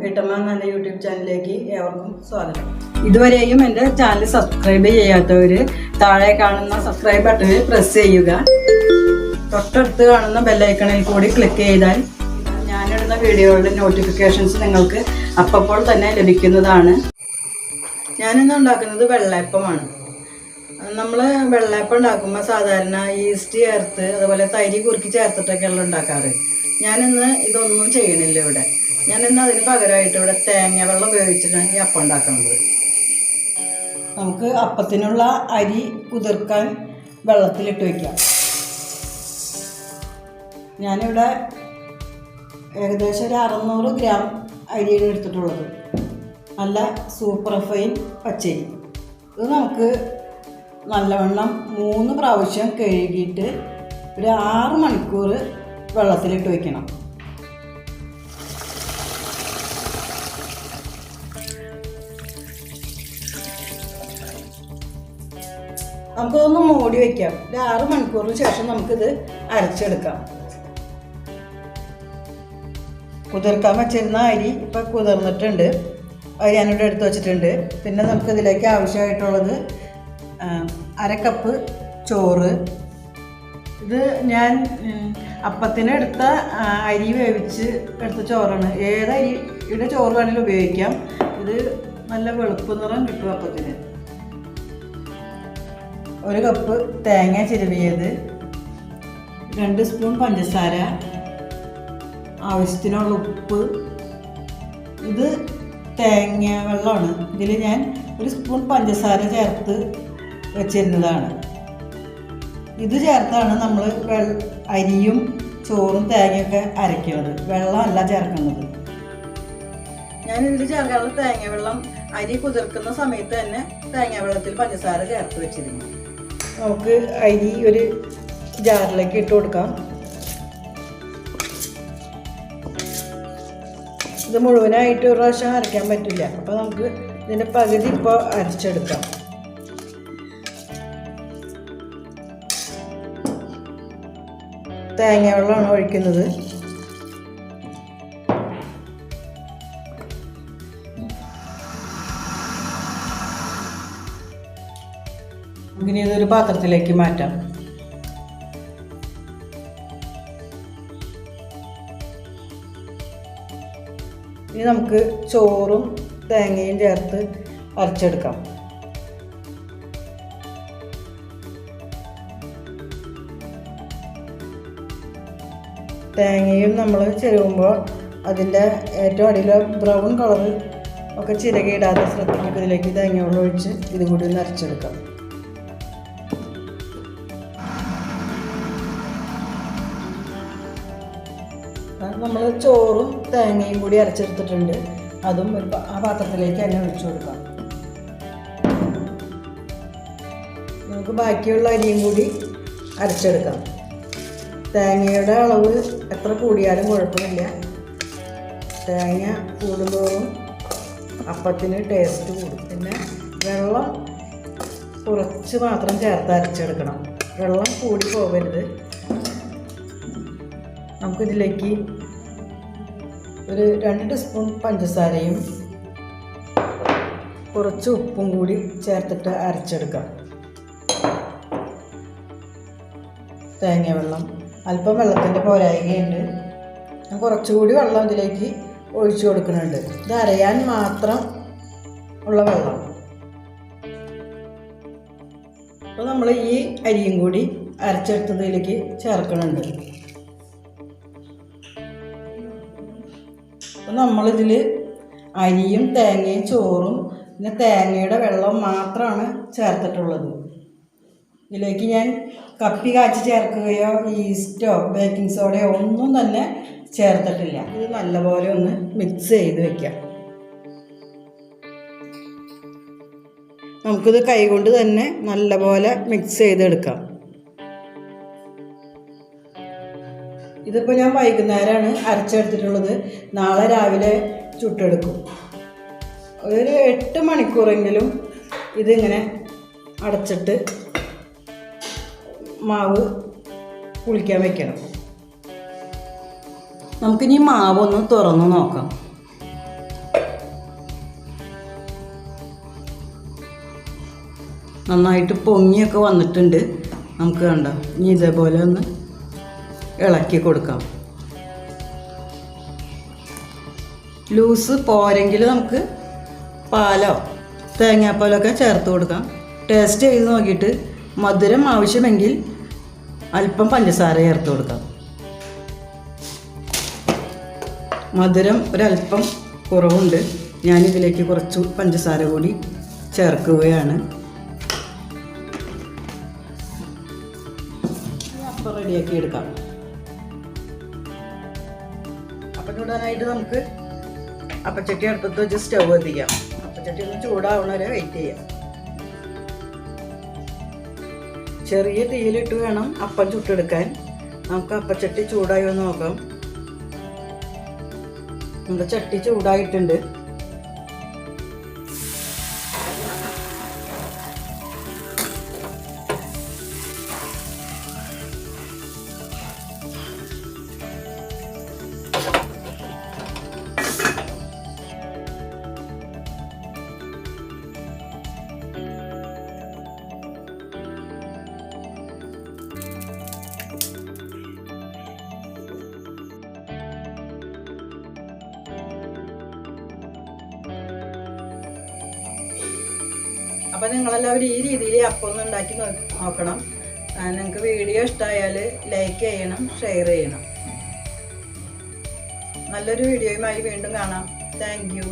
വീട്ടമ്മ എന്ന യൂട്യൂബ് ചാനലിലേക്ക് ഏവർക്കും സ്വാഗതം. ഇതുവരെയും എൻ്റെ ചാനൽ സബ്സ്ക്രൈബ് ചെയ്യാത്തവർ താഴെ കാണുന്ന സബ്സ്ക്രൈബ് ബട്ടണിൽ പ്രസ് ചെയ്യുക. തൊട്ടടുത്ത് കാണുന്ന ബെല്ലൈക്കണിൽ കൂടി ക്ലിക്ക് ചെയ്താൽ ഞാനിടുന്ന വീഡിയോകളുടെ നോട്ടിഫിക്കേഷൻസ് നിങ്ങൾക്ക് അപ്പോൾ തന്നെ ലഭിക്കുന്നതാണ്. ഞാനിന്ന് ഉണ്ടാക്കുന്നത് വെള്ളയപ്പമാണ്. നമ്മൾ വെള്ളയപ്പം ഉണ്ടാക്കുമ്പോൾ സാധാരണ ഈസ്റ്റ് ചേർത്ത് അതുപോലെ തൈര് കുറുക്കി ചേർത്തിട്ടൊക്കെയുള്ള ഉണ്ടാക്കാറ്. ഞാനിന്ന് ഇതൊന്നും ചെയ്യണില്ല. ഞാനിന്ന് അതിന് പകരമായിട്ട് ഇവിടെ തേങ്ങ വെള്ളം ഉപയോഗിച്ചിട്ടാണ് ഈ അപ്പം ഉണ്ടാക്കുന്നത്. നമുക്ക് അപ്പത്തിനുള്ള അരി കുതിർക്കാൻ വെള്ളത്തിലിട്ട് വയ്ക്കാം. ഞാനിവിടെ ഏകദേശം ഒരു 600 ഗ്രാം അരിയാണ് എടുത്തിട്ടുള്ളത്. നല്ല സൂപ്പർ ഫൈൻ പച്ചരി. ഇത് നമുക്ക് നല്ലവണ്ണം 3 പ്രാവശ്യം കഴുകിയിട്ട് ഒരു 6 മണിക്കൂർ വെള്ളത്തിലിട്ട് വയ്ക്കണം. നമുക്കിതൊന്ന് മൂടി വയ്ക്കാം. ഒരു 6 മണിക്കൂറിന് ശേഷം നമുക്കിത് അരച്ചെടുക്കാം. കുതിർക്കാൻ വെച്ചിരുന്ന അരി ഇപ്പം കുതിർന്നിട്ടുണ്ട്. അത് ഞാനിവിടെ എടുത്ത് വെച്ചിട്ടുണ്ട്. പിന്നെ നമുക്കിതിലേക്ക് ആവശ്യമായിട്ടുള്ളത് 1/2 കപ്പ് ചോറ്. ഇത് ഞാൻ അപ്പത്തിന് എടുത്ത അരി വേവിച്ച് എടുത്ത ചോറാണ്. ഏത് അരിയുടെ ചോറ് വേണമെങ്കിലും ഉപയോഗിക്കാം. ഇത് നല്ല വെളുപ്പ് നിറം കിട്ടും അപ്പത്തിന്. 1 കപ്പ് തേങ്ങ ചിരവിയത്, 2 സ്പൂൺ പഞ്ചസാര, ആവശ്യത്തിനുള്ള ഉപ്പ്. ഇത് തേങ്ങ വെള്ളമാണ്. ഇതിൽ ഞാൻ 1 സ്പൂൺ പഞ്ചസാര ചേർത്ത് വെച്ചിരുന്നതാണ്. ഇത് ചേർത്താണ് നമ്മൾ അരിയും ചോറും തേങ്ങയൊക്കെ അരയ്ക്കുന്നത്. വെള്ളമല്ല ചേർക്കുന്നത്. ഞാനിതിൽ ചേർക്കാനുള്ള തേങ്ങ വെള്ളം അരി കുതിർക്കുന്ന സമയത്ത് തന്നെ തേങ്ങ വെള്ളത്തിൽ പഞ്ചസാര ചേർത്ത് വെച്ചിരുന്നു. നമുക്ക് അരി ഒരു ജാറിലേക്ക് ഇട്ട് കൊടുക്കാം. ഇത് മുഴുവനായിട്ട് ഒരു പ്രാവശ്യം അരയ്ക്കാൻ പറ്റില്ല. അപ്പോൾ നമുക്ക് ഇതിൻ്റെ പകുതി ഇപ്പോൾ അരച്ചെടുക്കാം. തേങ്ങ വെള്ളമാണ് ഒഴിക്കുന്നത്. ഇനി ഇതൊരു പാത്രത്തിലേക്ക് മാറ്റാം. ഇനി നമുക്ക് ചോറും തേങ്ങയും ചേർത്ത് അരച്ചെടുക്കാം. തേങ്ങയും നമ്മൾ ചിരവുമ്പോൾ അതിൻ്റെ ഏറ്റവും അടിയിലെ ബ്രൗൺ കളർ ഒക്കെ ചിരകിയിടാതെ ശ്രദ്ധിക്കുക. ഇതിലേക്ക് തേങ്ങ വെള്ളം ഒഴിച്ച് ഇത് കൂടി ഒന്ന് അരച്ചെടുക്കാം. നമ്മൾ ചോറും തേങ്ങയും കൂടി അരച്ചെടുത്തിട്ടുണ്ട്. അതും ആ പാത്രത്തിലേക്ക് തന്നെ ഒഴിച്ചു കൊടുക്കാം. നമുക്ക് ബാക്കിയുള്ള അരിയും കൂടി അരച്ചെടുക്കാം. തേങ്ങയുടെ അളവ് എത്ര കൂടിയാലും കുഴപ്പമില്ല. തേങ്ങ കൂടുന്തോറും അപ്പത്തിന് ടേസ്റ്റ് കൂടും. പിന്നെ വെള്ളം കുറച്ച് മാത്രം ചേർത്ത് അരച്ചെടുക്കണം. വെള്ളം കൂടി പോകരുത്. നമുക്കിതിലേക്ക് ഒരു 2 സ്പൂൺ പഞ്ചസാരയും കുറച്ച് ഉപ്പും കൂടി ചേർത്തിട്ട് അരച്ചെടുക്കാം. തേങ്ങ വെള്ളം അല്പം വെള്ളത്തിൻ്റെ പോരായ്കയുണ്ട്. ഞാൻ കുറച്ചുകൂടി വെള്ളം ഇതിലേക്ക് ഒഴിച്ചു കൊടുക്കുന്നുണ്ട്. ഇത് അരയാൻ മാത്രം ഉള്ള വെള്ളം. അപ്പോൾ നമ്മൾ ഈ അരിയും കൂടി അരച്ചെടുത്തതിലേക്ക് ചേർക്കുന്നുണ്ട്. അപ്പോൾ നമ്മളിതിൽ അരിയും തേങ്ങയും ചോറും പിന്നെ തേങ്ങയുടെ വെള്ളം മാത്രമാണ് ചേർത്തിട്ടുള്ളത്. ഇതിലേക്ക് ഞാൻ കപ്പി കാച്ചി ചേർക്കുകയോ ഈസ്റ്റോ ബേക്കിംഗ് സോഡയോ ഒന്നും തന്നെ ചേർത്തിട്ടില്ല. ഇത് നല്ലപോലെ ഒന്ന് മിക്സ് ചെയ്ത് വയ്ക്കാം. നമുക്കിത് കൈകൊണ്ട് തന്നെ നല്ലപോലെ മിക്സ് ചെയ്തെടുക്കാം. ഇതിപ്പോൾ ഞാൻ വൈകുന്നേരമാണ് അരച്ചെടുത്തിട്ടുള്ളത്. നാളെ രാവിലെ ചുട്ടെടുക്കും. ഒരു 8 മണിക്കൂറെങ്കിലും ഇതിങ്ങനെ അടച്ചിട്ട് മാവ് പുളിക്കാൻ വെക്കണം. നമുക്കിനി മാവൊന്ന് തുറന്ന് നോക്കാം. നന്നായിട്ട് പൊങ്ങിയൊക്കെ വന്നിട്ടുണ്ട്. നമുക്ക് കണ്ട ഇനി ഇതേപോലെ ഒന്ന് ഇളക്കി കൊടുക്കാം. ലൂസ് പോരെങ്കിൽ നമുക്ക് പാലോ തേങ്ങാപ്പാലൊക്കെ ചേർത്ത് കൊടുക്കാം. ടേസ്റ്റ് ചെയ്ത് നോക്കിയിട്ട് മധുരം ആവശ്യമെങ്കിൽ അല്പം പഞ്ചസാര ചേർത്ത് കൊടുക്കാം. മധുരം ഒരല്പം കുറവുണ്ട്. ഞാനിതിലേക്ക് കുറച്ച് പഞ്ചസാര കൂടി ചേർക്കുകയാണ്. അപ്പം റെഡിയാക്കി എടുക്കാം. അപ്പം ചൂടാനായിട്ട് നമുക്ക് അപ്പച്ചട്ടി അടുപ്പത്ത് വെച്ച് സ്റ്റവ് കത്തിക്കാം. അപ്പച്ചട്ടി ഒന്ന് ചൂടാവണ വരെ വെയിറ്റ് ചെയ്യാം. ചെറിയ തീയിലിട്ട് വേണം അപ്പം ചുട്ടെടുക്കാൻ. നമുക്ക് അപ്പച്ചട്ടി ചൂടായി ഒന്ന് നോക്കാം. നമ്മുടെ ചട്ടി ചൂടായിട്ടുണ്ട്. അപ്പം നിങ്ങളെല്ലാവരും ഈ രീതിയിൽ അപ്പം ഒന്ന് ഉണ്ടാക്കി നോക്കണം. നിങ്ങൾക്ക് വീഡിയോ ഇഷ്ടമായാൽ ലൈക്ക് ചെയ്യണം, ഷെയർ ചെയ്യണം. നല്ലൊരു വീഡിയോയുമായി വീണ്ടും കാണാം. Thank you.